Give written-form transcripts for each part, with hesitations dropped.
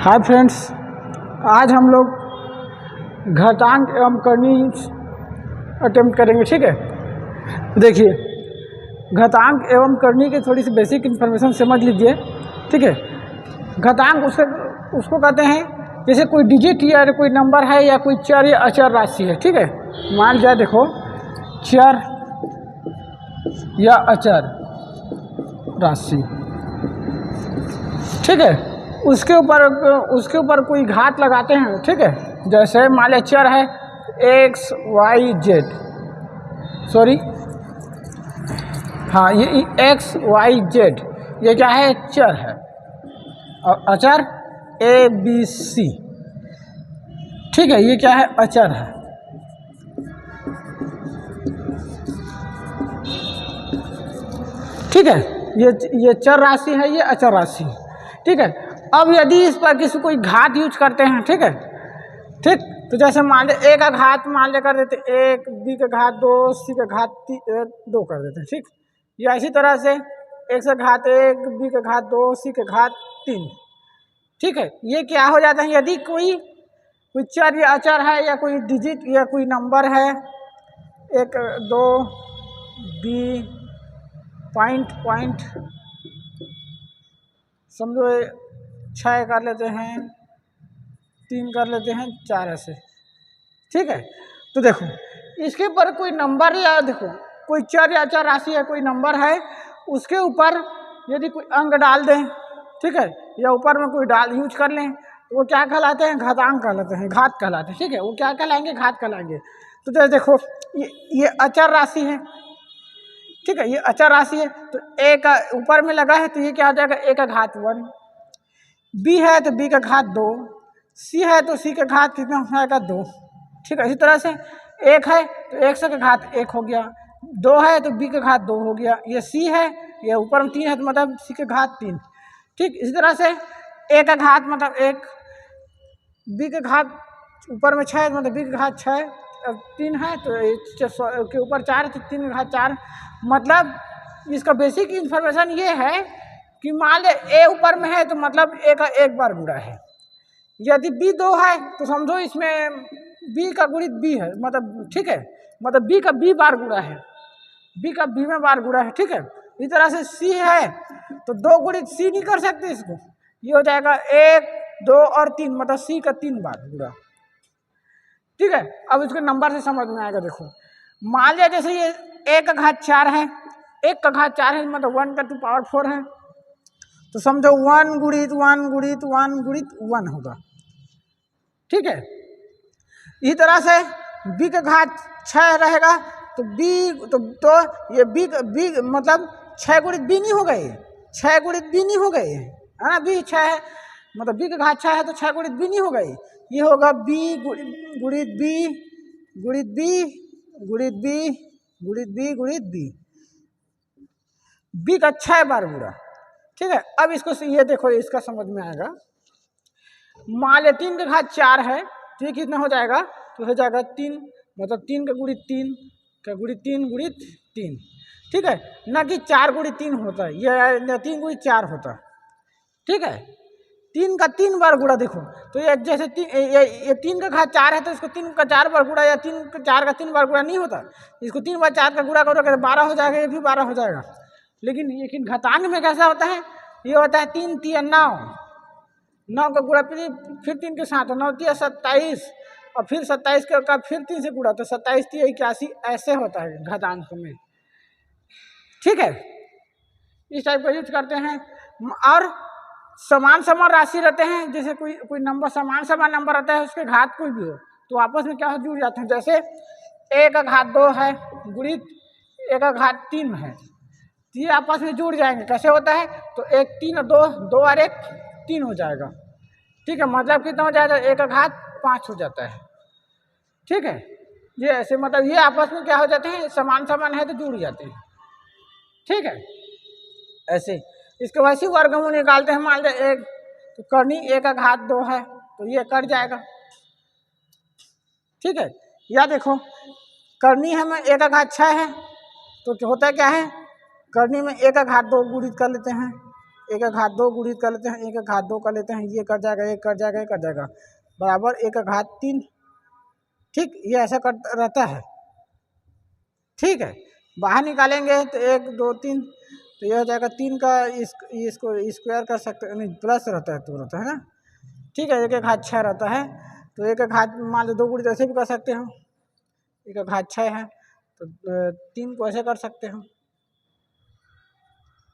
Hi friends, आज हम लोग घातांक एवं करनी अटेम्प्ट करेंगे। ठीक है, देखिए घातांक एवं करनी की थोड़ी सी बेसिक इन्फॉर्मेशन समझ लीजिए। ठीक है, घातांक उसको कहते हैं जैसे कोई डिजिट या कोई नंबर है या कोई चर या अचर राशि है। ठीक है, मान लिया देखो चर या अचर राशि, ठीक है, उसके ऊपर कोई घात लगाते हैं। ठीक है, जैसे मान लिया चर है एक्स वाई जेड, सॉरी हाँ ये एक्स वाई जेड, ये क्या है, चर है, और अचर ए बी सी। ठीक है, ये क्या है, अचर है। ठीक है, ये चर राशि है, ये अचर राशि। ठीक है, अब यदि इस पर किसी कोई घात यूज करते हैं, ठीक है, ठीक, तो जैसे मान ले ए का घात मान ले कर देते एक, बी का घात दो, सी का घात दो कर देते हैं। ठीक, या इसी तरह से एक से घात एक, बी का घात दो, सी का घात तीन। ठीक है, ये क्या हो जाता है, यदि कोई चर या अचर है या कोई डिजिट या कोई नंबर है, एक दो बी पॉइंट समझो 6 कर लेते हैं, 3 कर लेते हैं, 4 ऐसे। ठीक है, तो देखो इसके ऊपर कोई नंबर या देखो कोई चर या अचर राशि है, कोई नंबर है, उसके ऊपर यदि कोई अंक डाल दें, ठीक है, या ऊपर में कोई डाल यूज कर लें, तो वो क्या कहलाते हैं, घातांक कहलाते हैं, घात कहलाते हैं। ठीक है, वो क्या कहलाएंगे, घात कहलाएंगे। तो जैसे देखो ये अचर राशि है। ठीक है, ये अचर राशि है, तो ए का ऊपर में लगा है, तो ये क्या हो जाएगा, ए का घात 1, बी है तो बी का घात 2, सी है तो सी का घात कितना हो जाएगा, 2। ठीक है, इसी तरह से एक है तो एक से का घात 1 हो गया, 2 है तो बी का घात 2 हो गया, ये सी है, ये ऊपर में 3 है तो मतलब सी का घात 3। ठीक, इसी तरह से ए का घात मतलब 1, बी का घात ऊपर में 6 मतलब बी का घात 6, 3 है तो के ऊपर 4 है तो 3 का घात 4। मतलब इसका बेसिक इन्फॉर्मेशन ये है कि मान ले ए ऊपर में है तो मतलब ए का 1 बार गुणा है, यदि बी 2 है तो समझो इसमें बी का गुणित बी है, मतलब ठीक है, मतलब बी का बी बार गुणा है, बी का बी में बार गुणा है। ठीक है, इस तरह से सी है तो 2 गुणित सी नहीं कर सकते इसको, ये हो जाएगा 1 2 और 3, मतलब सी का 3 बार गुणा। ठीक है, अब इसके नंबर से समझ में आएगा। देखो मान लिया जैसे ये ए का घात 4 है, 1 का घात 4 है, मतलब 1 का 2 पावर 4 है, तो समझो 1 गुणित 1 गुणित 1 गुणित 1 होगा। ठीक है, इसी तरह से बी का घात 6 रहेगा तो बी तो ये बी मतलब 6 गुणित बी नहीं हो गए, 6 गुणित बी नहीं हो गए, है ना, बी 6 है, मतलब बी का घात 6 है तो 6 गुणित बी नहीं हो गए, ये होगा बी गुणित बी गुणित बी गुणित बी गुणित बी गुणित बी, बी का 6 बार गुणा। ठीक है, अब इसको ये देखो, इसका समझ में आएगा। मान ले 3 का घात 4 है तो ये कितना हो जाएगा, तो हो जाएगा 3, मतलब 3 का गुणित 3 का गुणित 3 गुणित 3। ठीक है, ना कि 4 गुणित 3 होता है, यह 3 गुणित 4 होता है। ठीक है, 3 का 3 बार गुणा। देखो तो ये जैसे ये 3 का घात 4 है तो इसको 3 का 4 बार गुणा, या 3 का 4 का 3 बार गुणा नहीं होता, इसको 3 बार 4 का गुणा करोगे तो 12 हो जाएगा, ये भी 12 हो जाएगा। लेकिन घातांक में कैसा होता है, ये होता है 3 3 9, 9 का गुणा फिर 3 के साथ, 9 3 27, और फिर 27 का फिर 3 से गुणा, तो 27 3 81, ऐसे होता है घातांक में। ठीक है, इस टाइप का यूज करते हैं। और समान राशि रहते हैं, जैसे कोई नंबर समान नंबर रहता है, उसके घात कोई भी हो तो आपस में क्या हो, जुड़ जाते हैं। जैसे ए का घात 2 है गुणित ए का घात 3 है, तो ये आपस में जुड़ जाएंगे। कैसे होता है, तो 1 3 और 2, 2 और 1 3 हो जाएगा। ठीक है, मतलब कितना हो जाएगा, ए का घात 5 हो जाता है। ठीक है, ये ऐसे मतलब ये आपस में क्या हो जाते हैं, समान है तो जुड़ जाते हैं। ठीक है, ऐसे इसके वैसे वर्गमूल निकालते हैं। मान लिया एक तो करनी ए का घात 2 है तो ये कट जाएगा। ठीक है, या देखो करनी हमें ए का घात 6 है तो होता क्या है, करनी में ए का घात 2 गुणित कर लेते हैं, एक का घात 2 गुणित कर लेते हैं, एक का घात 2 कर लेते हैं, ये कट जाएगा, ये कट जाएगा, ये कट जाएगा, बराबर एक का घात 3। ठीक, ये ऐसा कट रहता है। ठीक है, बाहर निकालेंगे तो 1 2 3, तो ये हो जाएगा 3 का इसको स्क्वायर कर सकते हैं, नहीं प्लस रहता है, तो रहता है ना। ठीक है, एक का घात 6 रहता है, तो एक का घात मान लो 2 गुणित ऐसे भी कर सकते हो, एक का घात 6 है तो 3 को ऐसे कर सकते हो,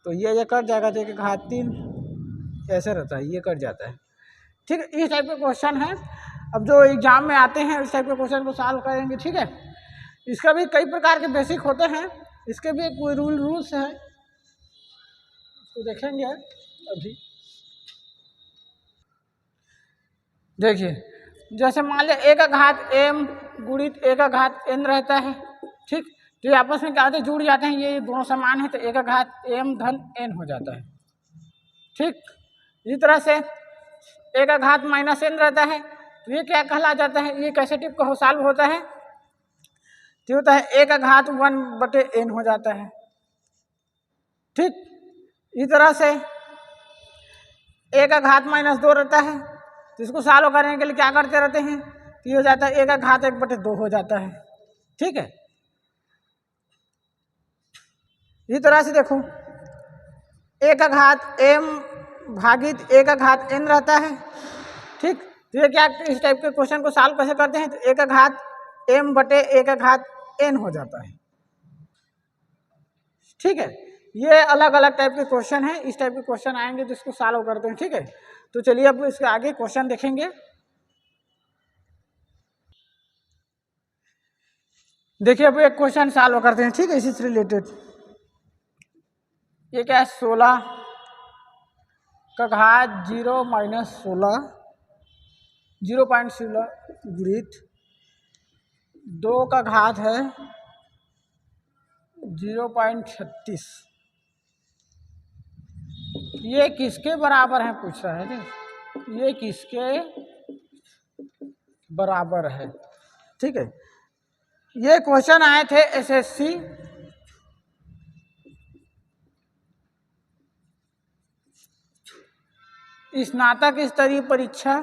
तो ये कट जाएगा, तो एक का घात 3 ऐसे रहता है, ये कट जाता है। ठीक है, इस टाइप के क्वेश्चन है। अब जो एग्जाम में आते हैं इस टाइप के क्वेश्चन को सॉल्व करेंगे। ठीक है, इसका भी कई प्रकार के बेसिक होते हैं, इसके भी एक कोई रूल्स है, तो देखेंगे अभी। देखिए, जैसे मान लिया एक का घात m गुणित एक का घात n रहता है। ठीक, तो ये आपस में क्या होते हैं, जुड़ जाते हैं, ये दोनों समान है, तो एक का घात m धन n हो जाता है। ठीक, इसी तरह से एक का घात माइनस n रहता है, तो ये क्या कहला जाता है, ये कैसे टिप का सॉल्व होता है, तो होता है एक का घात 1/n हो जाता है। ठीक, इस तरह से एक का घात -2 रहता है, तो इसको सॉल्व करने के लिए क्या करते रहते हैं, तो ये हो जाता है एक का घात 1/2 हो जाता है। ठीक है, इस तरह से देखो एक का घात m भागित एक का घात n रहता है। ठीक, तो ये क्या इस टाइप के क्वेश्चन को सॉल्व कैसे करते हैं, तो एक का घात m बटे एक का घात n हो जाता है। ठीक है, ये अलग अलग टाइप के क्वेश्चन है, इस टाइप के क्वेश्चन आएंगे तो इसको सॉल्व करते हैं। ठीक है, तो चलिए अब इसके आगे क्वेश्चन देखेंगे। देखिए अब एक क्वेश्चन सॉल्व करते हैं। ठीक है, इसी से रिलेटेड ये क्या है, 16 का घात 0 - 16 0.16 गुणित 2 का घात है 0.36, ये किसके बराबर है पूछ रहा है जी, ये किसके बराबर है। ठीक है, ये क्वेश्चन आए थे एसएससी स्नातक स्तरीय परीक्षा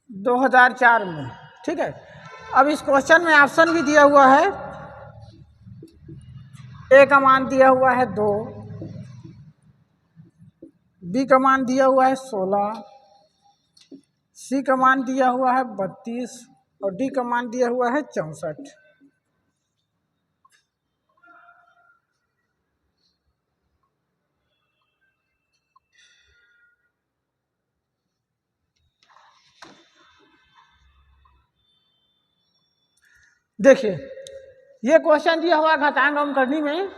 2004 में। ठीक है, अब इस क्वेश्चन में ऑप्शन भी दिया हुआ है, ए का मान दिया हुआ है 2, बी का मान दिया हुआ है 16, सी का मान दिया हुआ है 32 और डी का मान दिया हुआ है 64। देखिए ये क्वेश्चन दिया हुआ घातांक अंकगणित में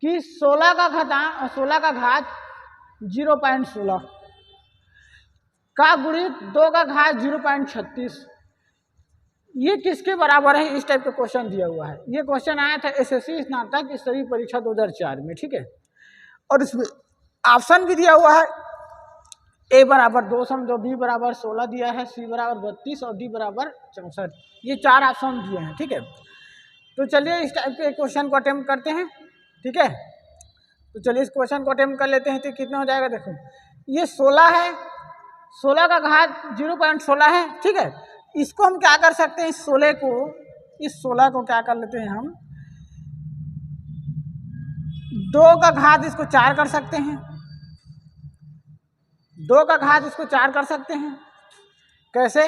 कि 16 का घातांक 16 का घात 0.16 का गुणित 2 का घात 0.36 ये किसके बराबर है, इस टाइप का क्वेश्चन दिया हुआ है। ये क्वेश्चन आया था एसएससी स्नातक स्तरीय परीक्षा 2004 में। ठीक है, और इसमें ऑप्शन भी दिया हुआ है, ए बराबर 2 समझो, बी बराबर 16 दिया है, सी बराबर 32 और डी बराबर 64, ये 4 ऑप्शन दिए हैं। ठीक है, तो चलिए इस टाइप के क्वेश्चन को अटेम्प्ट करते हैं। ठीक है, तो चलिए इस क्वेश्चन को अटेम्प्ट कर लेते हैं, तो कितना हो जाएगा, देखो ये 16 है, 16 का घात 0.16 है। ठीक है, इसको हम क्या कर सकते हैं, इस 16 को क्या कर लेते हैं हम, 2 का घात इसको 4 कर सकते हैं, 2 का घात इसको 4 कर सकते हैं। कैसे,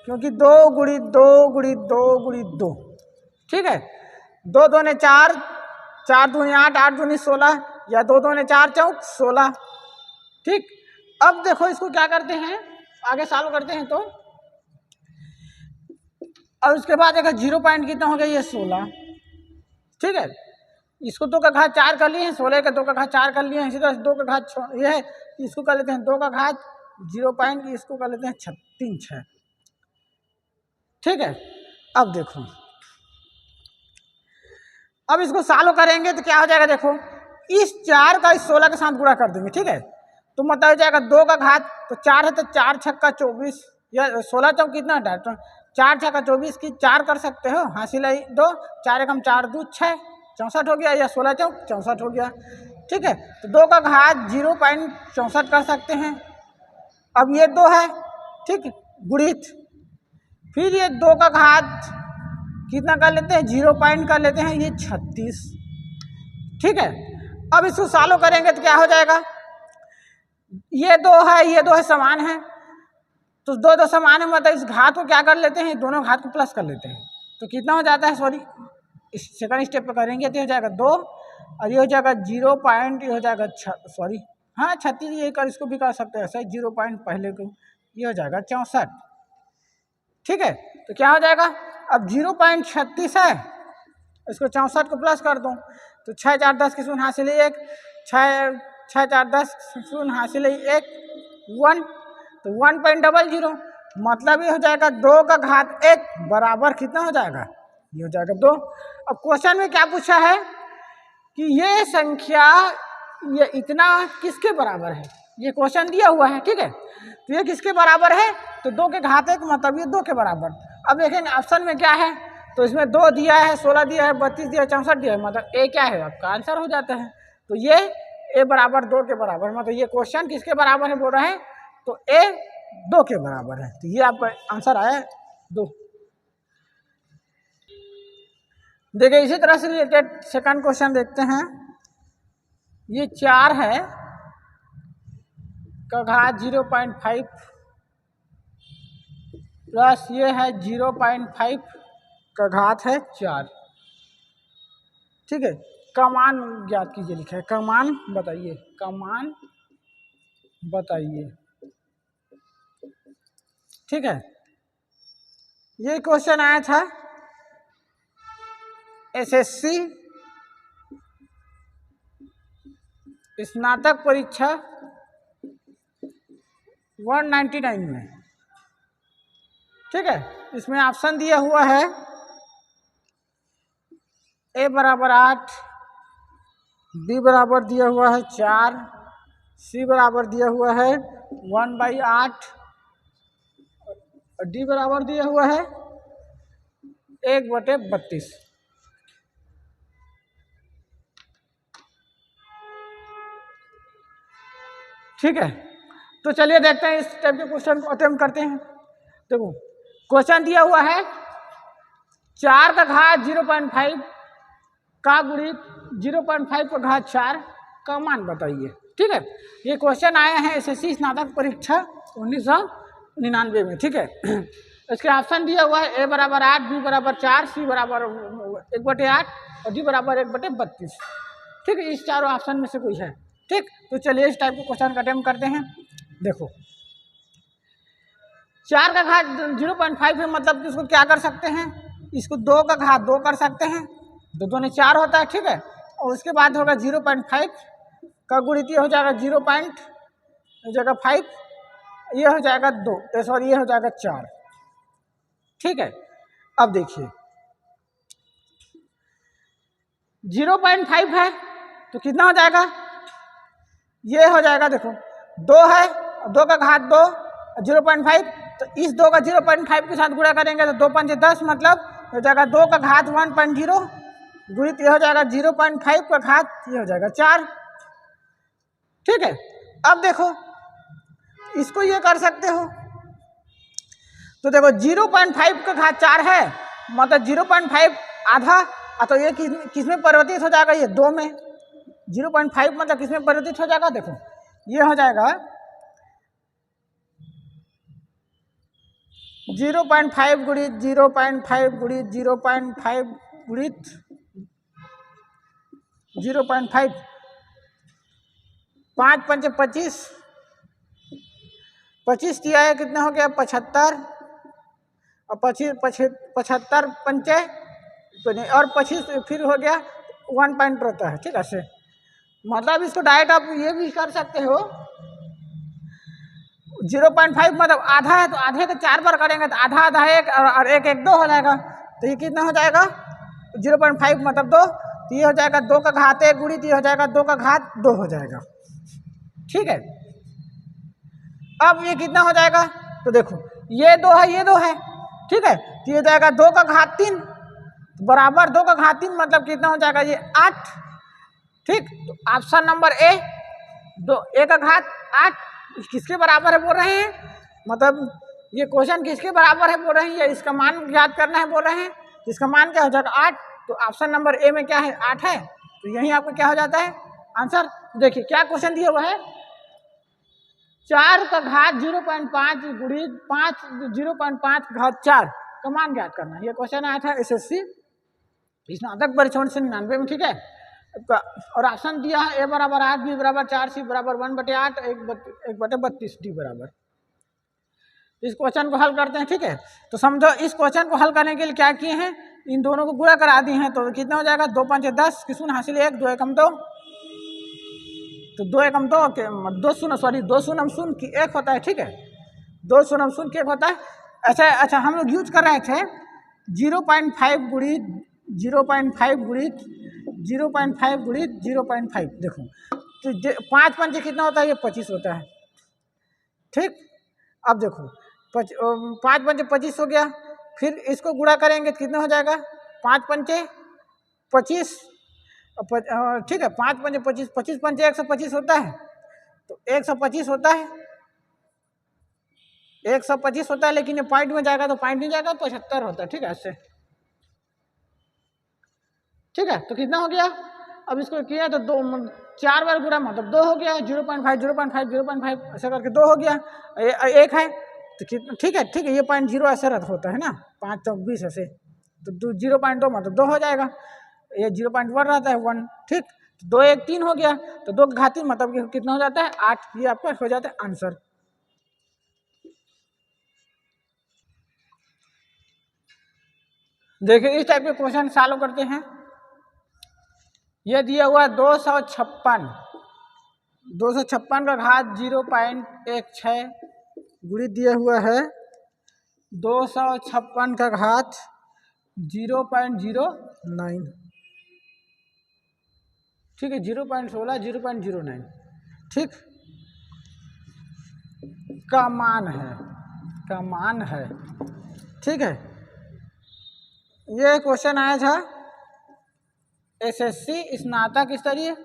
क्योंकि 2 गुणित 2 गुणित 2 गुणित 2। ठीक है, 2 दूने 4, 4 दूने 8, 8 दूने 16 या 2 दूने 4 चौक 16। ठीक, अब देखो इसको क्या करते हैं, आगे सॉल्व करते हैं, तो और उसके बाद देखो 0 पॉइंट कितना हो गया, ये 16। ठीक है, इसको 2 का घात 4 कर लिए हैं, 16 का 2 का घात 4 कर लिए हैं, इसी तरह 2 का घात ये है, इसको कर लेते हैं 2 का घात 0 पॉइंट, इसको कर लेते हैं 3 6। ठीक है, अब देखो अब इसको सॉल्व करेंगे तो क्या हो जाएगा, देखो इस 4 का इस 16 के साथ गुणा कर देंगे। ठीक है, तो मतलब हो जाएगा 2 का घात, तो 4 है तो 4 छक्का 24 या 16 चौक कितना है, 4 छक्का 24 की 4 कर सकते हो, हासिल है 2, 4 एकम 4 2 6, 64 हो गया, या 16 चौक 64 हो गया। ठीक है, तो 2 का घात 0.64 कर सकते हैं। अब ये 2 है, ठीक, गुणित, फिर ये 2 का घात कितना कर लेते हैं, 0 पॉइंट कर लेते हैं, ये 36। ठीक है, अब इसको सॉल्व करेंगे तो क्या हो जाएगा, ये 2 है, ये 2 है, समान है, तो 2 2 समान है, मतलब इस घात को क्या कर लेते हैं, दोनों घात को प्लस कर लेते हैं, तो कितना हो जाता है, सॉरी इस सेकंड स्टेप पे करेंगे तो हो जाएगा 2, और ये हो जाएगा 0 पॉइंट, ये हो जाएगा सॉरी हाँ 36, ये कर इसको भी कर सकते हैं ऐसा, 0 पॉइंट पहले को, ये हो जाएगा 64। ठीक है, तो क्या हो जाएगा, अब 0.36 है, इसको 64 को प्लस कर दूँ तो 6 4 10 की शून्य हासिल 1, 6 4 10 शून्य हासिल 1 1, तो 1.00, मतलब ये हो जाएगा 2 का घात 1 बराबर कितना हो जाएगा, ये हो जाएगा 2। अब क्वेश्चन में क्या पूछा है कि ये संख्या ये इतना किसके बराबर है, ये क्वेश्चन दिया हुआ है। ठीक है, तो ये किसके बराबर है, तो 2 के घात 1 मतलब ये 2 के बराबर। अब देखेंगे ऑप्शन में क्या है, तो इसमें 2 दिया है, 16 दिया है, 32 दिया है, 64 दिया है, मतलब ए क्या है, आपका आंसर हो जाता है। तो ये ए बराबर 2 के बराबर, मतलब ये क्वेश्चन किसके बराबर है बोल रहे हैं, तो ए 2 के बराबर है, तो ये आपका आंसर आया 2। देखिए इसी तरह से रिलेटेड सेकंड क्वेश्चन देखते हैं। ये 4 है का घात 0.5 प्लस ये है 0.5 का घात है 4। ठीक है, का मान ज्ञात कीजिए लिखा है, का मान बताइए, का मान बताइए। ठीक है, ये क्वेश्चन आया था एसएससी स्नातक परीक्षा 199 में। ठीक है, इसमें ऑप्शन दिया हुआ है ए बराबर 8, बी बराबर दिया हुआ है 4, सी बराबर दिया हुआ है 1/8 और डी बराबर दिया हुआ है 1/32। ठीक है, तो चलिए देखते हैं इस टाइप के क्वेश्चन को अटेम्प्ट करते हैं। देखो क्वेश्चन दिया हुआ है 4 का घात 0.5 का गुणित 0.5 का घात 4 का मान बताइए। ठीक है, ये क्वेश्चन आया है एसएससी स्नातक परीक्षा 1999 में। ठीक है, इसके ऑप्शन दिया हुआ है ए बराबर 8, बी बराबर 4, सी बराबर 1/8 और डी बराबर 1/32। ठीक है, इस चारों ऑप्शन में से कोई है। ठीक, तो चलिए इस टाइप के क्वेश्चन का अटेम्प्ट करते हैं। देखो 4 का घात 0.5 है, मतलब कि इसको क्या कर सकते हैं, इसको 2 का घात 2 कर सकते हैं, 2 2 4 होता है। ठीक है, और उसके बाद होगा 0.5 का गुणित ये हो जाएगा 0.5, ये हो जाएगा 2, सॉरी ये हो जाएगा 4। ठीक है, अब देखिए 0.5 है तो कितना हो जाएगा, ये हो जाएगा, देखो 2 है, 2 का घात 2, 0.5, तो इस 2 का 0.5 के साथ गुणा करेंगे तो 2 5 10, मतलब हो जाएगा 2 का घात 1.0 गुणित ये हो जाएगा 0.5 का घात, ये हो जाएगा 4। ठीक है, अब देखो इसको ये कर सकते हो, तो देखो 0.5 का घात 4 है, मतलब 0.5 आधा, तो ये किस में परिवर्तित हो जाएगा, ये 2 में। 0.5 मतलब किस में परिवर्तित हो जाएगा, देखो ये हो जाएगा 0.5 गुणित 0.5 गुणित 0.5 गुणित 0.5, 5 5 25, 25 दिया है, कितना हो गया 75, और 75 पंचे और 25 फिर हो गया 1 पॉइंट रहता है। ठीक है, से मतलब इसको डायरेक्ट आप ये भी कर सकते हो, 0.5 मतलब आधा है, तो आधे के 4 बार करेंगे तो आधा आधा 1 और 1 1 2 हो जाएगा, तो ये कितना हो जाएगा 0.5 मतलब 2, तो ये हो जाएगा 2 का घात 1 गुणित ये हो जाएगा 2 का घात 2 हो जाएगा। ठीक है, अब ये कितना हो जाएगा, तो देखो ये 2 है, ये 2 है, ठीक है। तो ये जाएगा 2 का घात 3 बराबर 2 का घात 3 मतलब कितना हो जाएगा ये 8। ठीक, तो ऑप्शन नंबर ए 1 का घात 8 किसके बराबर है बोल रहे हैं, मतलब ये क्वेश्चन किसके बराबर है बोल रहे हैं, या इसका मान ज्ञात करना है बोल रहे हैं। इसका मान क्या हो जाएगा 8, तो ऑप्शन नंबर ए में क्या है 8 है, तो यही आपका क्या हो जाता है आंसर। देखिए क्या क्वेश्चन दिया हुआ है, 4 का घात 0.5 गुणित 5 0.5 घात 4 का मान ज्ञात करना। ये क्वेश्चन आया था SSC स्नातक परीक्षा 99 में, ठीक है। और ऑप्शन दिया है ए बराबर 8, बी बराबर 4, सी बराबर 1/8, 1/32, डी बराबर। इस क्वेश्चन को हल करते हैं, ठीक है। तो समझो इस क्वेश्चन को हल करने के लिए क्या किए हैं, इन दोनों को गुणा करा दिए हैं, तो कितना हो जाएगा 2 5 10 किसुन हासिल 1 2 एकम 2, तो 2 एकम 2 2 शून्य शून्य की 1 होता है, ठीक है। 2 शून्य शून्य की 1 होता है। अच्छा हम लोग यूज कर रहे थे 0.5 गुणित 0.5 गुणित 0.5 गुणित 0.5। देखो तो 5 पंचे कितना होता है, ये 25 होता है, ठीक। अब देखो 5 पंचे 25 हो गया, फिर इसको गुणा करेंगे तो कितना हो जाएगा 5 पंचे 25, ठीक है। 5 पंचे 25, 25 पंचे 125 होता है, तो 125 होता है, 125 होता है, लेकिन ये पॉइंट में जाएगा तो पॉइंट नहीं जाएगा, 75 होता है, ठीक है ऐसे, ठीक है। तो कितना हो गया, अब इसको किया तो 4 बार गुणा मतलब 2 हो गया, 0.5 0.5 0.5 ऐसा करके 2 हो गया, 1 है तो कितना, ठीक है ठीक है। ये 0.0 ऐसा रद्द होता है ना, 5 तो 20 ऐसे, तो 0.2 मतलब 2 हो जाएगा, ये 0.1 रहता है 1, ठीक। 2 1 3 हो गया, तो 2 का घात 3 मतलब कितना हो जाता है 8, ये आपका हो जाता है आंसर। देखिए इस टाइप के क्वेश्चन सॉल्व करते हैं। ये दिया हुआ 256 का घात 0.16 गुणित दिया हुआ है 256 का घात 0.09, ठीक है, 0.16 0.09, ठीक, का मान है, ठीक है। ये क्वेश्चन आया था SSC स्नातक स्तरीय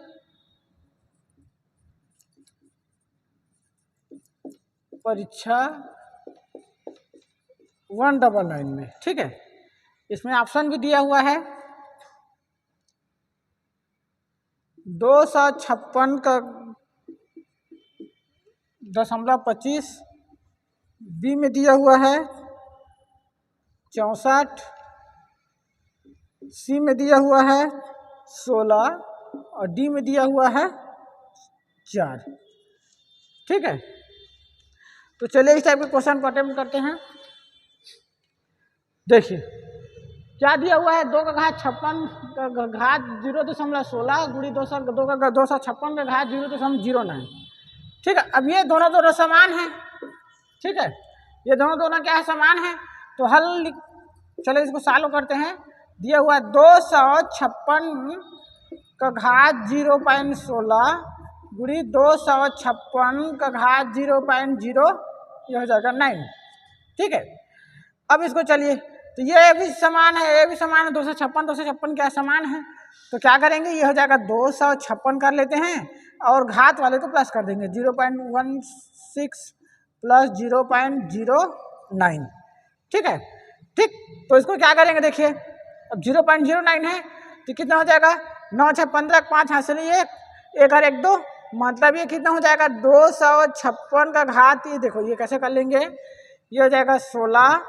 परीक्षा 199 में, ठीक है। इसमें ऑप्शन भी दिया हुआ है 256 का 0.25, बी में दिया हुआ है 64, सी में दिया हुआ है 16 और डी में दिया हुआ है 4, ठीक है। तो चलिए इस टाइप के क्वेश्चन को अटेम्प्ट करते हैं। देखिए क्या दिया हुआ है 2 का घात 56 का घात 0.16 गुणित 256 का घात 0.09, ठीक है। अब ये दोनों समान है, ठीक है, ये दोनों क्या है समान है, तो हल चलो इसको सॉल्व करते हैं। दिया हुआ 256 का घात 0.16 गुणित 256 का घात 0.0, ये हो जाएगा 9, ठीक है। अब इसको चलिए, तो ये भी समान है, ये भी समान है, 256 क्या समान है, तो क्या करेंगे, ये हो जाएगा 256 कर लेते हैं और घात वाले को प्लस कर देंगे 0.16 प्लस 0.09, ठीक है, ठीक। तो इसको क्या करेंगे, देखिए अब 0.09 है तो कितना हो जाएगा 9 6 15 5 हासिल 1 और 1 2, मतलब ये कितना हो जाएगा 256 का घात, ये देखो ये कैसे कर लेंगे, ये हो जाएगा 16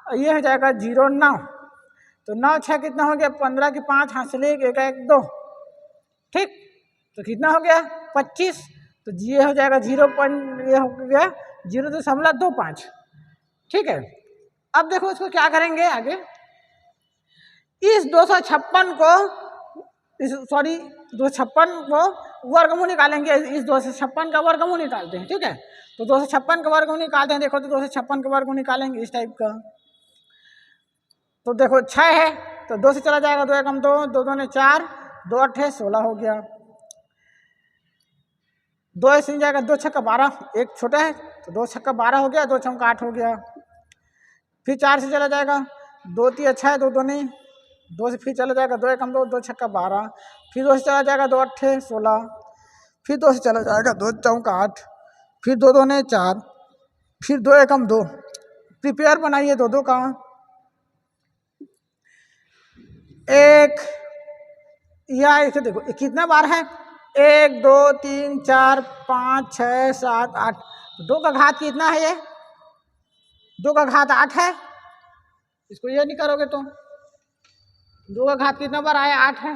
और ये हो जाएगा 0.9, तो 9 6 कितना हो गया 15 की 5 हासिल 1 1 2, ठीक। तो कितना हो गया 25, तो ये हो जाएगा 0.25, ठीक है। अब देखो इसको क्या करेंगे आगे, इस 256 को 256 को वर्गमूल निकालेंगे, इस 256 का वर्गमूल निकालते हैं, ठीक है। तो 256 का वर्गमूल निकालते हैं, देखो तो 256 का वर्गमूल निकालेंगे इस टाइप का, तो देखो 6 है तो 2 से चला जाएगा, 2 एकम 2 2 2 ने 4 2 8 16 हो गया, 2 ऐसे जाएगा 2 छक्का 12, एक छोटा है तो 2 छक्का 12 हो गया, 2 चौका 8 हो गया। फिर 4 से चला जाएगा, 2 3 अच्छा है, 2 2 नहीं, 2 से फिर चला जाएगा, 2 एकम 2, 2 छक्का 12, फिर 2 से चला जाएगा, 2 8 16, फिर 2 से चला जाएगा, 2 चौका 8, फिर 2 2 ने 4, फिर 2 एकम 2, प्रिपेयर बनाइए 2 2 का, 1 या इसे देखो कितना बार है, 1 2 3 4 5 6 7 8, 2 का घात कितना है, ये 2 का घात 8 है, इसको ये नहीं करोगे तो 2 का घात कितना बार आया, 8 है,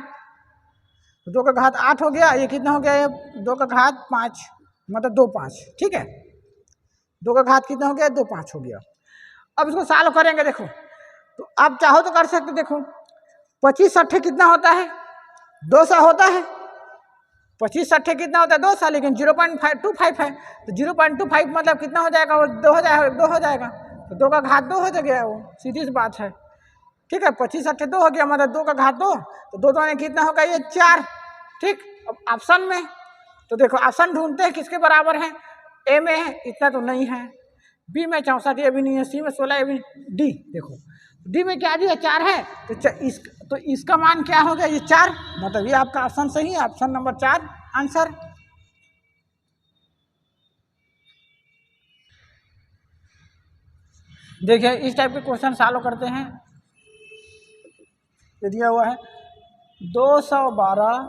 2 का घात 8 हो गया, ये कितना हो गया, ये 2 का घात 5, मतलब 2 5, ठीक है, 2 का घात कितना हो गया, 2 5 हो गया। अब इसको सॉल्व करेंगे, देखो तो आप चाहो तो कर सकते, देखो 25 6 कितना होता है, 200 होता है, 25 6 कितना होता है, 200, लेकिन 0.25 है, तो 0.25 मतलब कितना हो जाएगा, वो 2 हो जाएगा, 2 हो जाएगा, तो 2 का घात 2 हो गया, वो सीधी सी बात है, ठीक है, 25 6 2 हो गया, मतलब 2 का घात 2, तो 2 2 ने कितना होगा, ये 4, ठीक। अब ऑप्शन में तो देखो ऑप्शन ढूंढते हैं किसके बराबर है, ए में है इतना तो नहीं है, बी में 64 ये भी नहीं है, सी में 16 ये भी, डी देखो डी में क्या दिया, 4 है, तो इसका मान क्या हो गया, ये 4, मतलब ये आपका ऑप्शन सही है, ऑप्शन नंबर 4 आंसर। देखिए इस टाइप के क्वेश्चन सॉल्व करते हैं, ये दिया हुआ है 212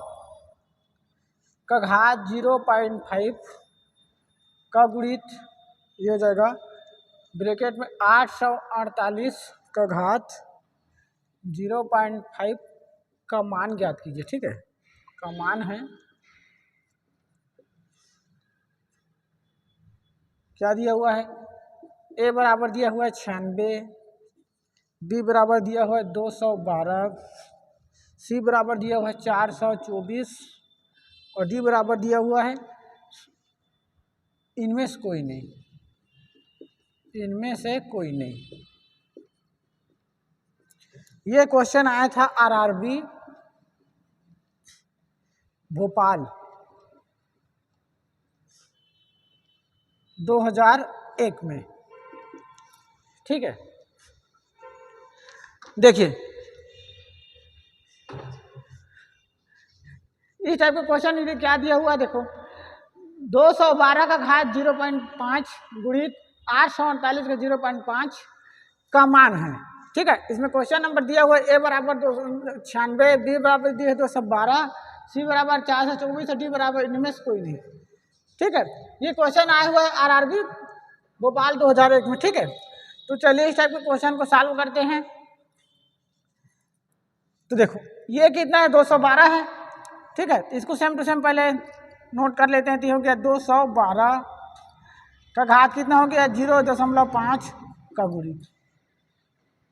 का घात 0.5 का गुणित ये हो जाएगा ब्रैकेट में 848 का घात 0.5 का मान ज्ञात कीजिए, ठीक है, का मान है क्या दिया हुआ है, ए बराबर दिया हुआ है 96, बी बराबर दिया हुआ है 212, सी बराबर दिया हुआ है 424 और डी बराबर दिया हुआ है, इनमें से कोई नहीं, इनमें से कोई नहीं। ये क्वेश्चन आया था आरआरबी भोपाल 2001 में, ठीक है। देखिए इस टाइप का क्वेश्चन क्या दिया हुआ, देखो 212 का घात 0.5 गुणित 848 का 0.5 का मान है, ठीक है। इसमें क्वेश्चन नंबर दिया हुआ है ए बराबर 296, बी बराबर दिया है 212, सी बराबर 424 और डी बराबर इनमें से कोई नहीं, ठीक है। ये क्वेश्चन आया हुआ है आरआरबी भोपाल 2001 में, ठीक है। तो चलिए इस टाइप के क्वेश्चन को सॉल्व करते हैं। तो देखो ये कितना है, 212 है, ठीक है, इसको सेम टू सेम पहले नोट कर लेते हैं। तो हो गया 212 का घात कितना हो गया, 0.5 का गुणित,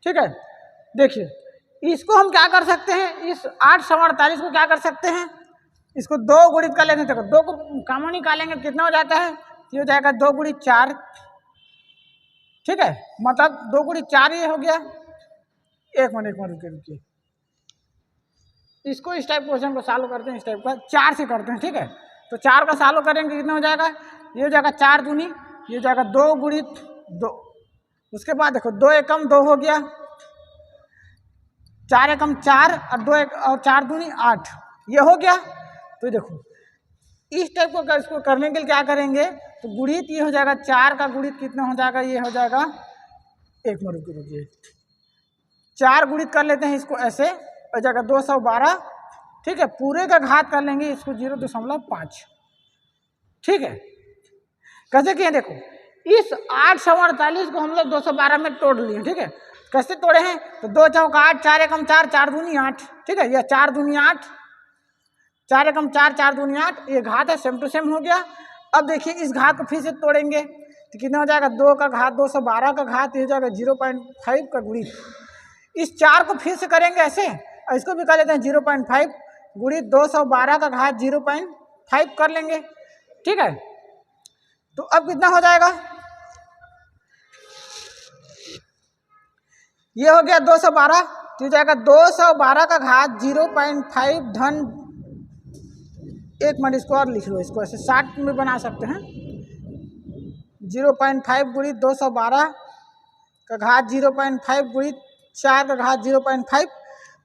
ठीक है। देखिए इसको हम क्या कर सकते हैं, इस 848 को क्या कर सकते हैं, इसको 2 गुणित कर लेते हैं, देखो 2 को कॉमन निकालेंगे कितना हो जाता है, ये हो जाएगा 2 गुणित 4, ठीक है, मतलब 2 गुणित 4 ये हो गया। एक मिनट रुकिए, इसको इस टाइप क्वेश्चन को सॉल्व करते हैं, इस टाइप का 4 से करते हैं, ठीक है। तो 4 का सॉल्व करेंगे कितना हो जाएगा, ये हो जाएगा 4 दूनी, ये हो जाएगा 2 गुणित 2, उसके बाद देखो 2 एकम 2 हो गया, 4 एकम 4 और 2 और 4 दूनी 8, ये हो गया। तो देखो इस टाइप को इसको करने के लिए क्या करेंगे, तो गुणित ये हो जाएगा 4 का गुणित कितना हो जाएगा, ये हो जाएगा, एक मिनट रुकिए, 4 गुणित कर लेते हैं इसको ऐसे, हो जाएगा 212, ठीक है, पूरे का घात कर लेंगे इसको 0.5, ठीक है। कैसे किए, देखो इस 848 को हम लोग 212 में तोड़ लिए, ठीक है। कैसे तोड़े हैं, तो 2 चौका 8, 4 एकम 4, 4 दूनी 8, ठीक है, यह 4 दूनी 8, 4 एकम 4, 4 दूनी 8, ये घात है, सेम टू सेम हो गया। अब देखिए इस घात को फिर से तोड़ेंगे तो कितना हो जाएगा, 2 का घात 212 का घात हो जाएगा 0.5 का गुणित, इस 4 को फिर से करेंगे ऐसे, और इसको भी कर लेते हैं 0.5 गुणित 212 का घात 0.5 कर लेंगे, ठीक है। तो अब कितना हो जाएगा, ये हो गया 212, तो हो जाएगा 212 का घात 0.5 धन, एक मिनट इसको और लिख लो, इसको ऐसे 60 में बना सकते हैं, 0.5 गुणित 212 का घात 0.5 गुणित 4 का घात 0.5,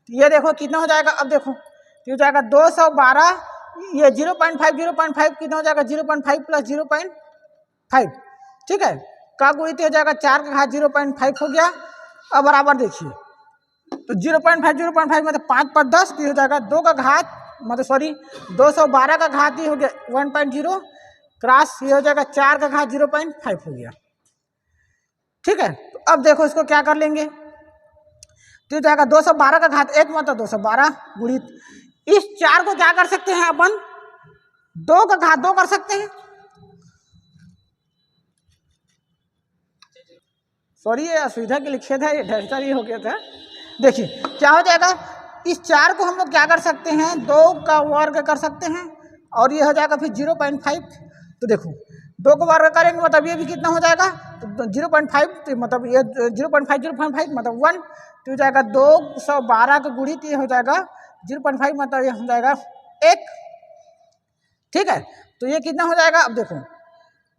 ये देखो कितना हो जाएगा। अब देखो ये हो जाएगा 212, ये 0.5 कितना हो जाएगा 0.5 प्लस 0.5, ठीक है, का गुणित हो जाएगा 4 का घात 0.5 हो गया। अब बराबर देखिए तो 0.5 मतलब 5 पर 10 हो जाएगा 2 का घात मतलब सॉरी 212 का घात ये हो गया 1.0 क्रॉस ये हो जाएगा 4 का घात 0.5 हो गया, ठीक है। तो अब देखो इसको क्या कर लेंगे तो जाएगा 212 का घात 1 मतलब 212 गुणित इस 4 को क्या कर सकते हैं अपन 2 का घात 2 कर सकते हैं, सॉरी ये असुविधा के लिखे था, ये ढेर ही हो गया था। देखिए क्या हो जाएगा इस 4 को हम लोग क्या कर सकते हैं 2 का वर्ग कर सकते हैं और ये हो जाएगा फिर 0.5। तो देखो 2 को वर्ग करेंगे मतलब ये भी कितना हो जाएगा तो 0.5 तो मतलब ये 0.5 मतलब 1 तो हो जाएगा 212 का गुणित ये हो जाएगा 0.5 मतलब ये हो जाएगा 1, ठीक है। तो ये कितना हो जाएगा अब देखो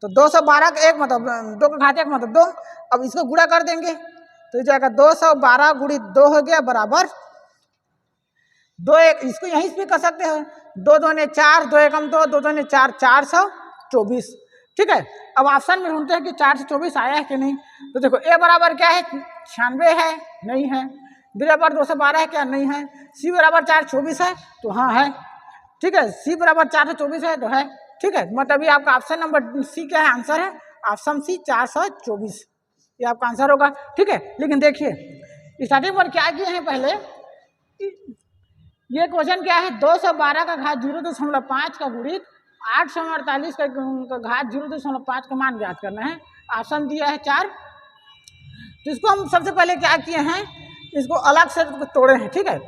तो 212 का 1 मतलब 2 का घात 1 मतलब 2, अब इसको गुणा कर देंगे तो हो जाएगा 212 गुणित 2 हो गया बराबर 2 1, इसको यहीं से भी कर सकते हैं 2 2 ने 4 2 एकम 2 2 2 ने 4 424, ठीक है। अब ऑप्शन में ढूंढते हैं कि 4 से 24 आया है कि नहीं। तो देखो ए बराबर क्या है 96 है, नहीं है, बी बराबर 212 है क्या, नहीं है, सी बराबर 424 है तो हाँ है, ठीक है, सी बराबर 424 है तो है, ठीक है। मतलब ये आपका ऑप्शन नंबर सी क्या है आंसर है ऑप्शन सी 424, ये आपका आंसर होगा, ठीक है। लेकिन देखिए स्टार्टिंग पर क्या किए हैं पहले ये क्वेश्चन क्या है 212 का घात 0.5 का गुणित 848 का घात 0.5 का मान ज्ञात करना है, ऑप्शन दिया है 4। तो इसको हम सबसे पहले क्या किए हैं इसको अलग से तोड़े हैं, ठीक है।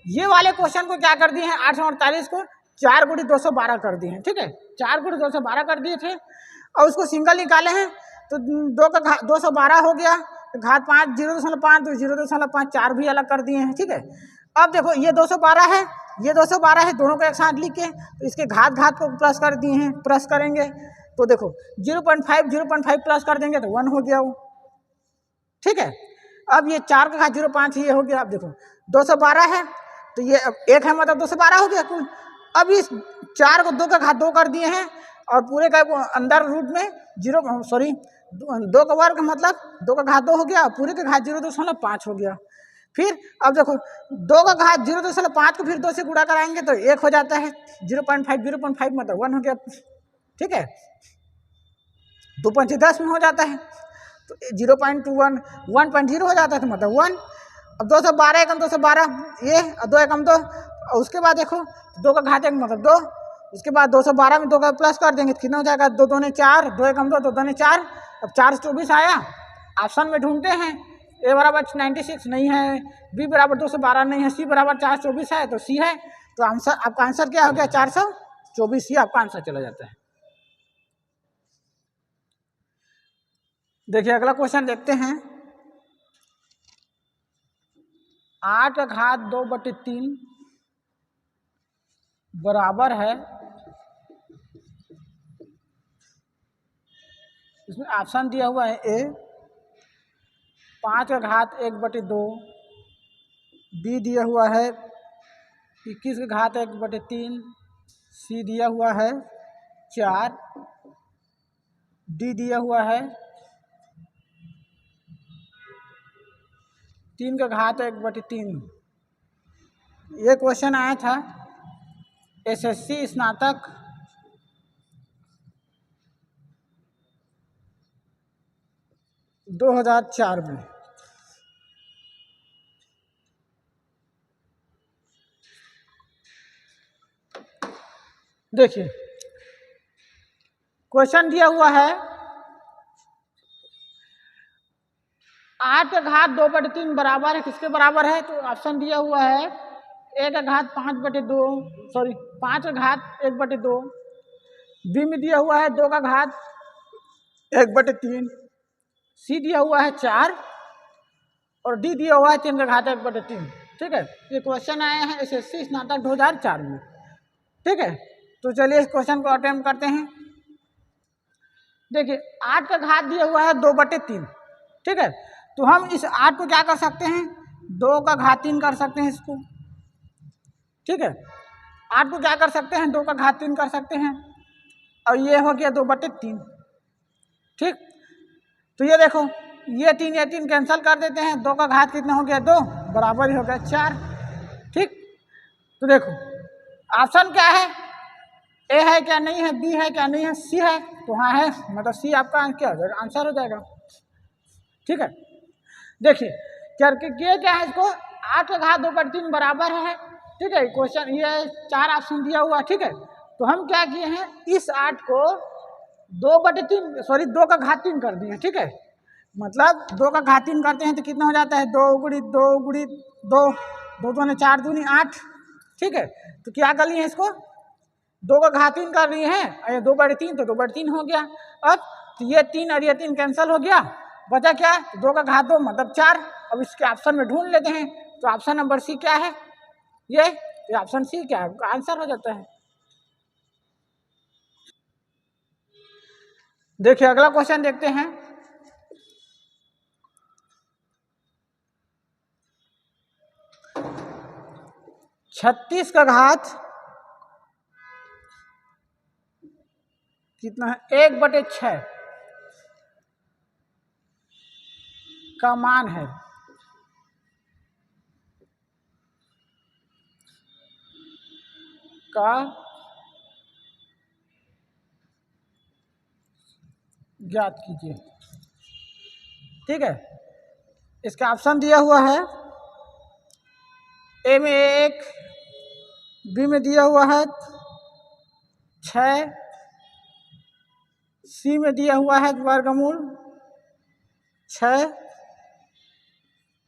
ये वाले क्वेश्चन को क्या कर दिए हैं 848 को 4 गुणित 212 कर दिए हैं, ठीक है, 4 गुणित 212 कर दिए थे और उसको सिंगल निकाले हैं तो 2 का घात 212 हो गया घात 5 0.5 तो 0.5 4 भी अलग कर दिए हैं, ठीक है। अब देखो ये 212 है ये 212 है, दोनों को एक साथ लिख के तो इसके घात घात को प्लस कर दिए हैं, प्लस करेंगे तो देखो 0.5 प्लस कर देंगे तो 1 हो गया वो, ठीक है। अब ये 4 का घात 0.5 ये हो गया। अब देखो 212 है तो ये अब 1 है मतलब 212 हो गया कुल। अब इस 4 को 2 का घात 2 कर दिए हैं और पूरे का अंदर रूट में 2 का वर्ग मतलब 2 का घात 2 हो गया, पूरे का घात 0.5 हो गया। फिर अब देखो 2 का घात 0.5 को फिर 2 से गुणा कराएंगे तो 1 हो जाता है 0.5 मतलब 1 हो गया, ठीक है, 2 पंचे 10 में हो जाता है तो 0.21 1.0 हो जाता है तो मतलब 1। अब 212 एकम 212 ये 2 एकम 2 और उसके बाद देखो 2 का घात 1 मतलब 2, उसके बाद 212 में 2 का प्लस कर देंगे तो कितना हो जाएगा 2 2 ने 4 2 एकम 2 2 2 ने 4। अब 4 से 24 आया, ऑप्शन में ढूंढते हैं ए बराबर 96 नहीं है, बी बराबर 212 नहीं है, सी बराबर 424 है तो सी है। तो आंसर आपका आंसर क्या हो गया 424, ही आपका आंसर चला जाता है। देखिए अगला क्वेश्चन देखते हैं 8 का घात 2/3 बराबर है, इसमें ऑप्शन दिया हुआ है ए 5 का घात 1/2, बी दिया हुआ है 21 का घात 1/3, सी दिया हुआ है 4, डी दिया हुआ है 3 का घात 1/3। ये क्वेश्चन आया था एसएससी स्नातक 2004 में। देखिए क्वेश्चन दिया हुआ है 8 का घात 2/3 बराबर है किसके बराबर है, तो ऑप्शन दिया हुआ है ए का घात 5/2 सॉरी 5 का घात 1/2, बी में दिया हुआ है 2 का घात 1/3, सी दिया हुआ है 4 और डी दिया हुआ है 3 का घात 1/3, ठीक है। ये क्वेश्चन आए हैं एसएससी स्नातक 2004 में, ठीक है। तो चलिए इस क्वेश्चन को अटेम्प्ट करते हैं। देखिए 8 का घात दिया हुआ है 2/3, ठीक है, तो हम इस 8 को क्या कर सकते हैं, 2 का घात 3 कर सकते हैं इसको, ठीक है। 8 को क्या कर सकते हैं, 2 का घात 3 कर सकते हैं, और ये हो गया 2/3, ठीक। तो ये देखो, ये 3 कैंसिल कर देते हैं, 2 का घात कितना हो गया, 2, बराबर ही हो गया 4, ठीक। तो देखो ऑप्शन क्या है, ए है क्या नहीं है, बी है क्या नहीं है, सी है, तो हाँ है, मतलब सी आपका क्या हो जाएगा, आंसर हो जाएगा, ठीक है। देखिए क्या है, इसको 8 का घात 2/3 बराबर है, ठीक है। क्वेश्चन ये 4 ऑप्शन दिया हुआ, ठीक है। तो हम क्या किए हैं, इस 8 को 2 का घात 3 कर दिए, ठीक है। मतलब 2 का घात 3 करते हैं तो कितना हो जाता है, 2 गुणित 2 गुणित 2, 2 दूनी 4 दूनी 8, ठीक है। तो क्या कर लिए इसको, 2 का घात 3 कर रही हैं, और ये 2/3 तो 2/3 हो गया। अब तो ये 3 और ये 3 कैंसिल हो गया, बचा क्या, 2 का घात 2 मतलब 4। अब इसके ऑप्शन में ढूंढ लेते हैं, तो ऑप्शन नंबर सी क्या है, ये ऑप्शन सी क्या है, आंसर हो जाता है। देखिए अगला क्वेश्चन देखते हैं। छत्तीस का घात कितना है, 1/6 का मान है, का ज्ञात कीजिए, ठीक है। इसका ऑप्शन दिया हुआ है, ए में 1, बी में दिया हुआ है 6, सी में दिया हुआ है वर्गमूल 6,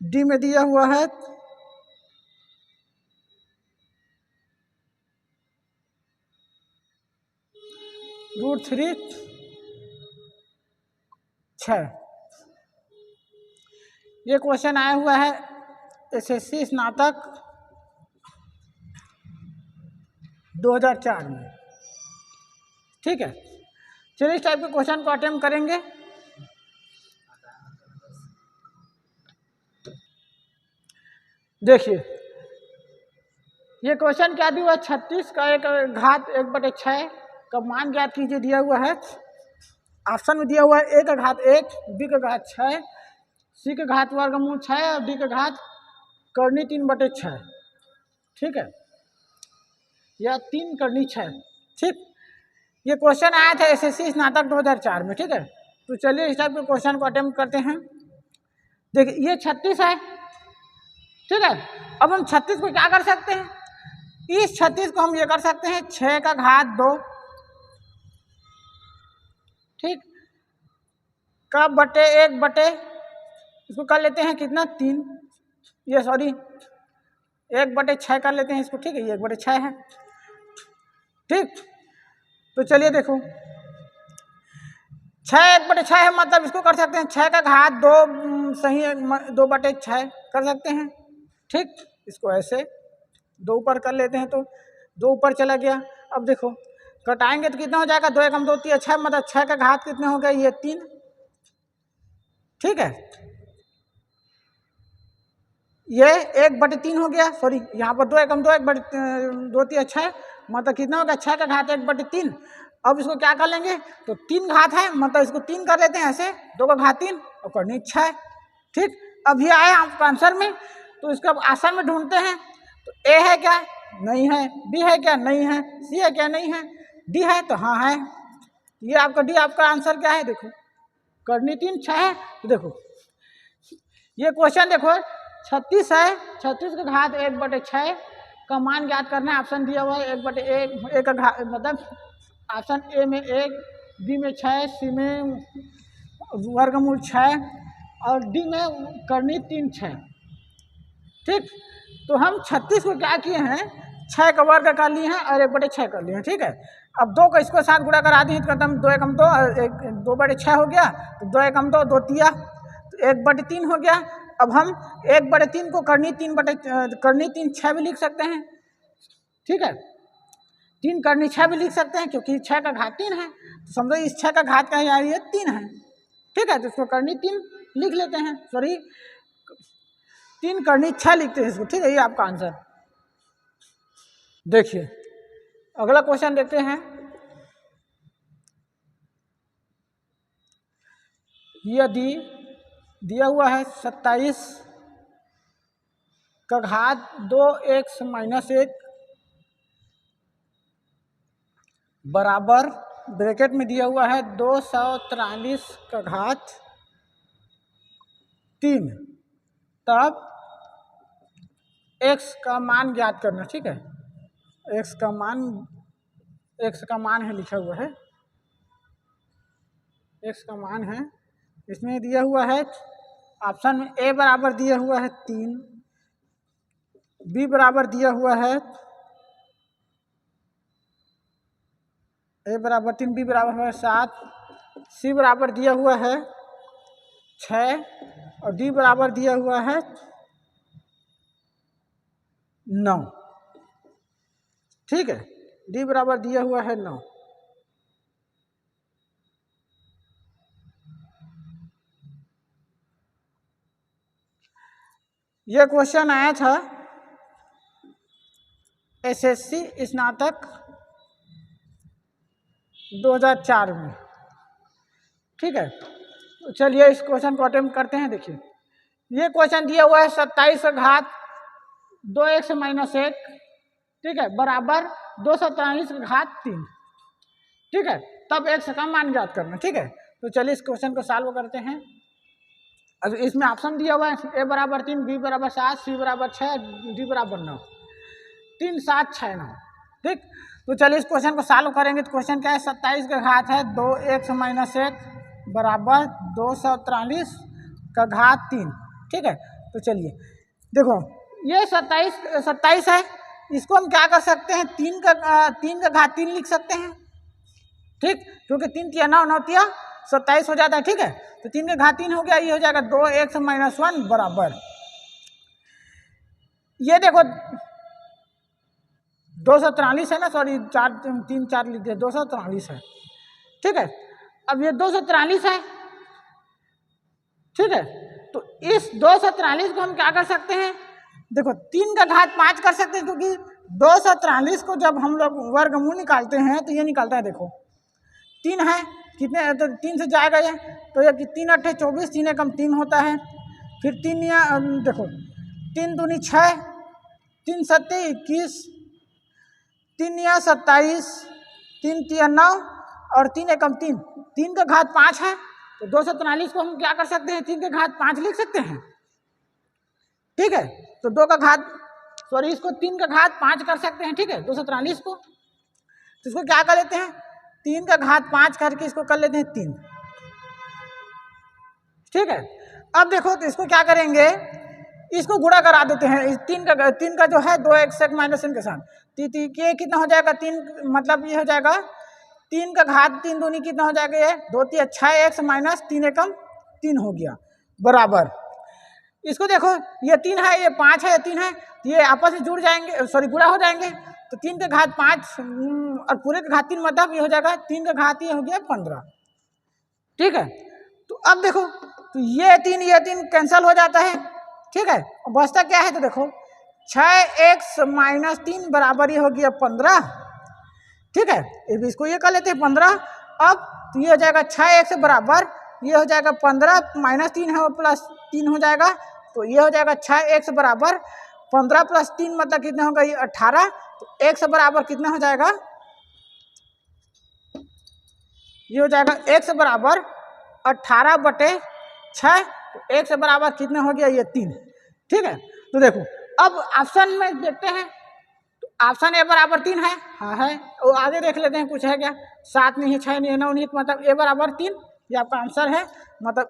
डी में दिया हुआ है √3 6। ये क्वेश्चन आया हुआ है एसएससी स्नातक 2004 में, ठीक है। चलिए इस टाइप के क्वेश्चन को अटेम्प्ट करेंगे। देखिए ये क्वेश्चन क्या दिया हुआ है, 36 का एक घात 1/6 का मान ज्ञात कीजिए दिया हुआ है। ऑप्शन में दिया हुआ है ए का घात 1, बी का घात 6, सी के घात वर्गमूल 6 और डी का घात करनी 3/6, ठीक है, या 3 करनी 6, ठीक। ये क्वेश्चन आया था एसएससी स्नातक 2004 में, ठीक है। तो चलिए इस टाइप के क्वेश्चन को अटेम्प्ट करते हैं। देखिए ये 36 है, ठीक है। अब हम 36 को क्या कर सकते हैं, इस 36 को हम ये कर सकते हैं 6 का घात 2, ठीक, का बटे 1 बटे इसको कर लेते हैं कितना 3, ये सॉरी 1/6 कर लेते हैं इसको, ठीक है, ये 1/6 है, ठीक। तो चलिए देखो 6 1/6 है, मतलब इसको कर सकते हैं 6 का घात 2 सही है, 2/6 कर सकते हैं, ठीक। इसको ऐसे 2 ऊपर कर लेते हैं तो 2 ऊपर चला गया। अब देखो घटाएंगे तो कितना हो जाएगा, 2 एकम 2 3 6, मतलब 6 का घात कितने हो गया, ये 3, ठीक है। ये 1/3 हो गया, सॉरी यहाँ पर 2 एकम 2 1/2 3 6, मतलब कितना होगा 6 का घात 1/3। अब इसको क्या कर लेंगे, तो 3 घात है, मतलब इसको 3 कर लेते हैं ऐसे, 2 का घात 3 और करनी 6, ठीक। अब ये आया आपका आंसर में, तो इसका आंसर में ढूंढते हैं। तो ए है क्या, नहीं है, बी है क्या, नहीं है, सी है क्या, नहीं है, डी है तो हाँ है। ये आपका डी आपका आंसर क्या है, देखो करनी 3 6 है। तो देखो ये क्वेश्चन देखो 36 है, 36 का घात 1/6 का मान ज्ञात करना है। ऑप्शन दिया हुआ है 1/1 का घात, मतलब ऑप्शन ए में 1, बी में 6, सी में वर्गमूल 6 और डी में करनी 3 6, ठीक। तो हम 36 को क्या किए हैं, 6 का वर्ग कर लिए हैं और 1/6 कर लिए हैं, ठीक है। अब 2 को इसको साथ गुणा करा दिए तो 2 एकम 2 2/6 हो गया, तो 2 एकम 2 2 तिया तो 1/3 हो गया। अब हम 1/3 को करनी 3 6 भी लिख सकते हैं, ठीक है, 3 करनी 6 भी लिख सकते हैं, क्योंकि 6 का घात 3 है, तो समझो इस 6 का घात का यार ये 3 है, ठीक है। तो इसको करनी 3 लिख लेते हैं, सॉरी 3 करनी 6 लिखते हैं इसको, ठीक है, ये आपका आंसर। देखिए अगला क्वेश्चन देखते हैं। यदि दिया हुआ है 27 का घात 2x माइनस 1 बराबर ब्रैकेट में दिया हुआ है 243 का घात 3, तब x का मान ज्ञात करना, ठीक है। x का मान है, लिखा हुआ है x का मान है। इसमें दिया हुआ है ऑप्शन में a बराबर दिया हुआ है 3, b बराबर दिया हुआ है a बराबर 3, b बराबर है 7, c बराबर दिया हुआ है 6 और d बराबर दिया हुआ है 9, ठीक है। d बराबर दिया हुआ है 9। यह क्वेश्चन आया था एसएससी स्नातक 2004 में, ठीक है। तो चलिए इस क्वेश्चन को अटेम्प्ट करते हैं। देखिए ये क्वेश्चन दिया हुआ है 27 का घात 2x माइनस 1, ठीक है, बराबर 243 का घात 3, ठीक है। तब x का मान ज्ञात करना, ठीक है। तो चलिए इस क्वेश्चन को सॉल्व करते हैं। अब इसमें ऑप्शन दिया हुआ है a बराबर 3, b बराबर 7, c बराबर 6, d बराबर 9, 3 7 6 9, ठीक। तो चलिए इस क्वेश्चन को सॉल्व करेंगे। तो क्वेश्चन क्या है, 27 का घात है 2x माइनस 1 बराबर 243 का घात 3, ठीक है। तो चलिए देखो ये 27 है, इसको हम क्या कर सकते हैं, 3 का घात 3 लिख सकते हैं, ठीक, क्योंकि 3 तिया 9, 9 तिया 27 हो जाता है, ठीक है। तो 3 का घात 3 हो गया, ये हो जाएगा 2x माइनस 1 बराबर, ये देखो 243 है ना, सॉरी 3 4 लिख दिया, 243 है, ठीक है। अब ये 243 है, ठीक है। तो इस 243 को हम क्या कर सकते हैं, देखो 3 का घात 5 कर सकते हैं, क्योंकि 243 को जब हम लोग वर्गमूल निकालते हैं तो ये निकलता है, देखो 3 है, कितने तो 3 से जाएगा ये, तो ये 3 8 24, 3 एकम 3 होता है, फिर 3 या देखो 3 दूनी 6, 3 7 21, 3 या 27, 3 तिया 9 और 3 एकम 3, 3 का घात 5 है। तो 243 को हम क्या कर सकते हैं, 3 का घात 5 लिख सकते हैं, ठीक है। तो 2 का घात सॉरी इसको 3 का घात 5 कर सकते हैं, ठीक है, 243 को। तो इसको क्या कर लेते हैं, 3 का घात 5 करके इसको कर लेते हैं 3, ठीक है। अब देखो तो इसको क्या करेंगे, इसको गुणा करा देते हैं, इस 3 का जो है 2x माइनस के साथ, ये कितना हो जाएगा, 3 मतलब ये हो जाएगा 3 का घात 3 दूनी कितना हो जाएगा, ये 2 3 6x माइनस 3 एकम 3 हो गया बराबर। इसको देखो ये 3 है, ये 5 है, ये 3 है, ये आपस में जुड़ जाएंगे, सॉरी गुणा हो जाएंगे। तो 3 का घात 5 और पूरे का घात 3 मतलब ये हो जाएगा 3 का घात ये हो गया 15, ठीक है। तो अब देखो तो ये 3 कैंसिल हो जाता है, ठीक है। बचता क्या है, तो देखो 6x माइनस 3 बराबर ये हो गया 15, ठीक है। इसको ये कर लेते हैं 15। अब तो ये हो जाएगा 6x बराबर ये हो जाएगा 15 माइनस 3 है प्लस 3 हो जाएगा, तो ये हो जाएगा 6x बराबर 15 प्लस 3 मतलब कितना होगा, ये 18। तो x बराबर कितना हो जाएगा, ये हो जाएगा x बराबर 18/6, तो x बराबर कितना हो गया, ये 3, ठीक है। तो देखो अब ऑप्शन में देखते हैं, तो ऑप्शन ए बराबर 3 है, हाँ है, वो आगे देख लेते हैं कुछ है क्या, 7 नहीं है, 6 नहीं है, 9 नहीं है, मतलब ए बराबर 3, ये आपका आंसर है, मतलब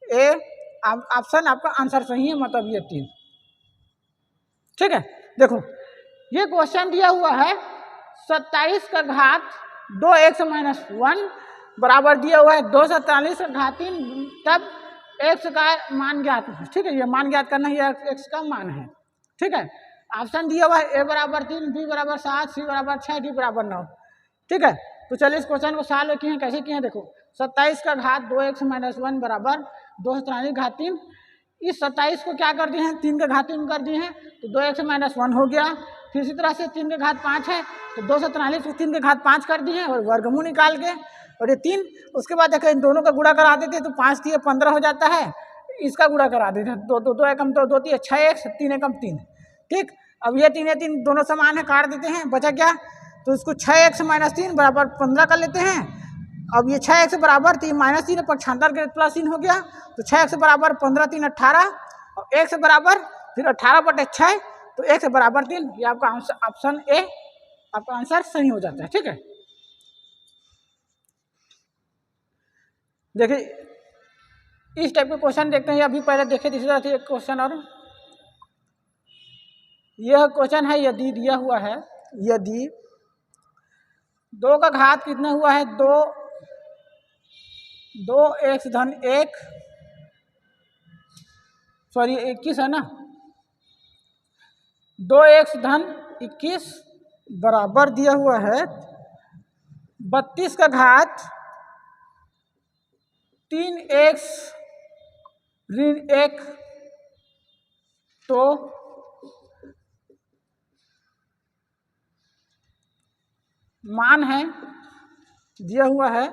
ए ऑप्शन आपका आंसर सही है, मतलब ये 3, ठीक है। देखो ये क्वेश्चन दिया हुआ है 27 का घात 2x माइनस 1 बराबर दिया हुआ है 243 का घात 3, तब x का मान ज्ञात है, ठीक है। ये मान ज्ञात करना है, x का मान है, ठीक है। ऑप्शन दिया हुआ है a बराबर 3, b बराबर 7, c बराबर 6, d बराबर 9, ठीक है। तो चलिए इस क्वेश्चन को सॉल्व किए हैं, कैसे किए हैं देखो। 27 का घात 2x - 1 बराबर 243 घात 3। इस 27 को क्या कर दिए हैं, 3 के घात 3 कर दिए हैं, तो 2x - 1 हो गया। फिर इसी तरह से 3 के घात 5 है, तो 243 को 3 के घात 5 कर दिए हैं और वर्गमूल निकाल के, और ये 3। उसके बाद देखो इन दोनों का गुणा करा देते तो 5 3 15 हो जाता है, इसका गुणा करा देते हैं, 2 एकम 2 2 3 6x 3 एकम 3। ठीक, अब ये 3 दोनों समान है, काट देते हैं, बचा क्या, तो इसको 6x - 3 बराबर 15 कर लेते हैं। अब ये 6x बराबर 3 -3 पक्षांतर के प्लस 3 हो गया, तो 6x बराबर 15 3 18 और x बराबर फिर 18/6, तो x बराबर 3। ये आपका ऑप्शन ए आपका आंसर सही हो जाता है। ठीक है, देखिए इस टाइप के क्वेश्चन देखते हैं, अभी पहले देखे इसी तरह से एक क्वेश्चन, और यह क्वेश्चन है यदि दिया हुआ है, यदि 2 का घात कितना हुआ है, 2x धन 1 सॉरी 21 है ना, 2x धन 21 बराबर दिया हुआ है 32 का घात 3x ऋण 1, तो मान है दिया हुआ है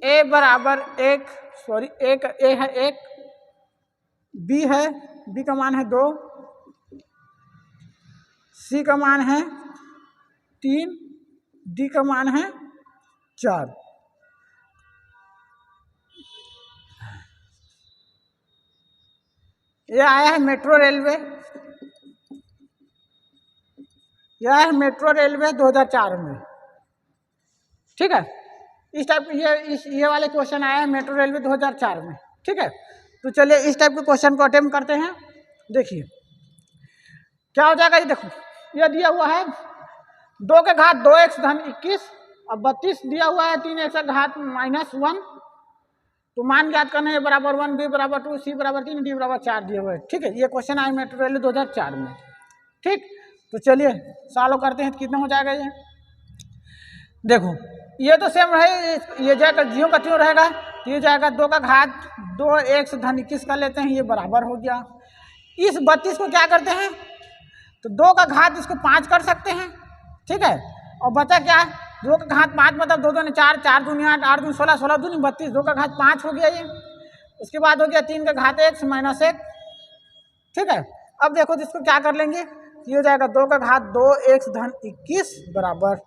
a बराबर 1 सॉरी एक a है 1, b है, b का मान है 2, c का मान है 3, d का मान है 4। यह आया है मेट्रो रेलवे, यह है मेट्रो रेलवे 2004 में। ठीक है, इस टाइप ये वाले क्वेश्चन आया है मेट्रो रेलवे 2004 में। ठीक है, तो चलिए इस टाइप के क्वेश्चन को अटेम्प्ट करते हैं। देखिए क्या हो जाएगा, ये देखो ये दिया हुआ है 2 के घात 2x धन 21 और 32 दिया हुआ है 3x का घात -1, तो मान ज्ञात करना है, a बराबर 1, b बराबर 2, c बराबर 3, d बराबर 4 दिए हुए। ठीक है, ये क्वेश्चन आया मेट्रो रेलवे 2004 में। ठीक, तो चलिए सॉल्व करते हैं, कितना हो जाएगा ये। देखो ये तो सेम रहे, ये जाएगा जीरो का त्यों रहेगा, तो ये जाएगा 2 का घात 2x धन 21 कर लेते हैं, ये बराबर हो गया। इस 32 को क्या करते हैं, तो 2 का घात इसको 5 कर सकते हैं। ठीक है, और बचा क्या, 2 का घात 5 मतलब 2 2 4, 4 दूनी 8, 8 दूनी 16, 16 दूनी 32, 2 का घात 5 हो गया ये। उसके बाद हो गया 3 का घात x - 1। ठीक है, अब देखो तो इसको क्या कर लेंगे, ये हो जाएगा 2 का घात 2x धन 21 बराबर,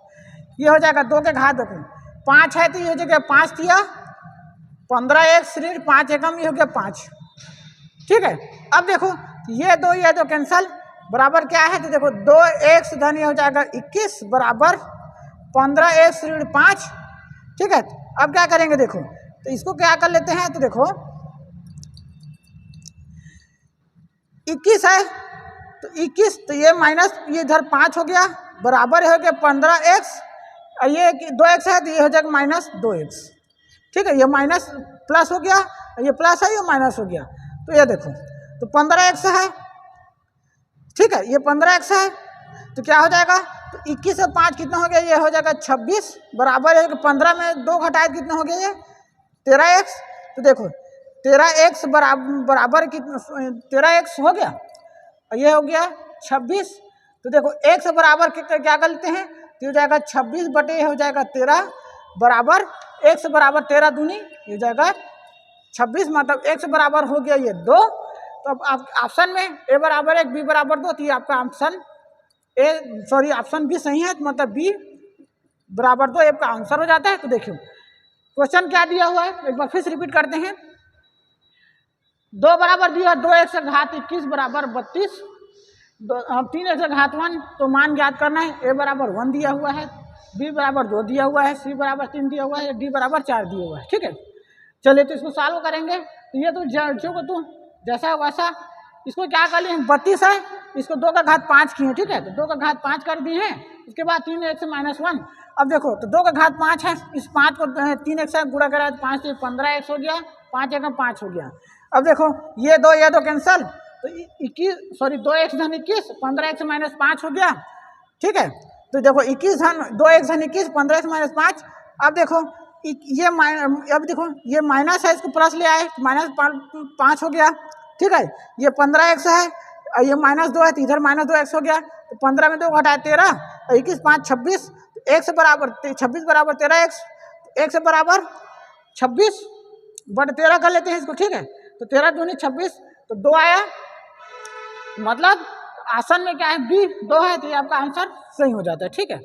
ये हो जाएगा 2 के घात, देखो 5 है तो ये हो जाएगा 5 दिया 15x ऋण 5 एकम, ये हो गया 5। ठीक है, अब देखो ये दो कैंसल, बराबर क्या है, तो देखो 2x धन ये हो जाएगा 21 बराबर 15x ऋण 5। ठीक है, अब क्या करेंगे देखो, तो इसको क्या कर लेते हैं, तो देखो 21 है तो 21, तो ये माइनस ये इधर 5 हो गया, बराबर हो गया 15x, और ये 2x है तो ये हो जाएगा -2x। ठीक है, ये माइनस प्लस हो गया, ये प्लस है ये माइनस हो गया, तो ये देखो तो 15x है। ठीक है, ये 15x है, तो क्या हो जाएगा, तो 21 से 5 कितना हो गया, ये हो जाएगा 26 बराबर है 15 में 2 घटाए कितना हो गया ये 13x। तो देखो 13x बराबर कितना, 13x हो गया और ये हो गया 26। तो देखो x बराबर क्या कर लेते हैं, तो हो जाएगा 26 बटे हो जाएगा 13 बराबर x बराबर 13 दूनी हो जाएगा 26, मतलब x बराबर हो गया ये 2। तो अब आप ऑप्शन में a बराबर 1 b बराबर 2, तो ये आपका ऑप्शन ऑप्शन बी सही है, मतलब b बराबर 2 आपका आंसर हो जाता है। तो देखिए क्वेश्चन क्या दिया हुआ है, एक बार फिर से रिपीट करते हैं। 2 बराबर दिया 2x का घात 21 बराबर 32, 3x का घात 1, तो मान ज्ञात करना है। a बराबर 1 दिया हुआ है, b बराबर 2 दिया हुआ है, c बराबर 3 दिया हुआ है, d बराबर 4 दिया हुआ है। ठीक है, चलिए तो इसको सॉल्व करेंगे। तो ये तो जो को तो जैसा वैसा, इसको क्या कर लिए 32 है, इसको 2 का घात 5 किए। ठीक है, तो 2 का घात 5 कर दिए हैं, उसके बाद 3x -1। अब देखो तो 2 का घात 5 है, इस 5 को 3x से गुणा करा तो 5 से 15x हो गया, 5 एकम 5 हो गया। अब देखो ये दो कैंसल, तो 21 2x धन 21 15x -5 हो गया। ठीक है, तो देखो 21 धन 2 1 धन 21, 15 x माइनस 5। अब देखो ये अब देखो ये माइनस है, इसको प्लस ले आए, -5 हो गया। ठीक है, ये 15x है और ये -2 है, तो इधर -2x हो गया। तो 15 में 2 घटाए 13, 21 5 26, x बराबर 26 बराबर 13x, x बराबर 26 बट 13 कर लेते हैं इसको। ठीक है, तो 13 दूनी 26, तो 2 आया, मतलब आसन में क्या है बी 2 है, तो ये आपका आंसर सही हो जाता है। ठीक है।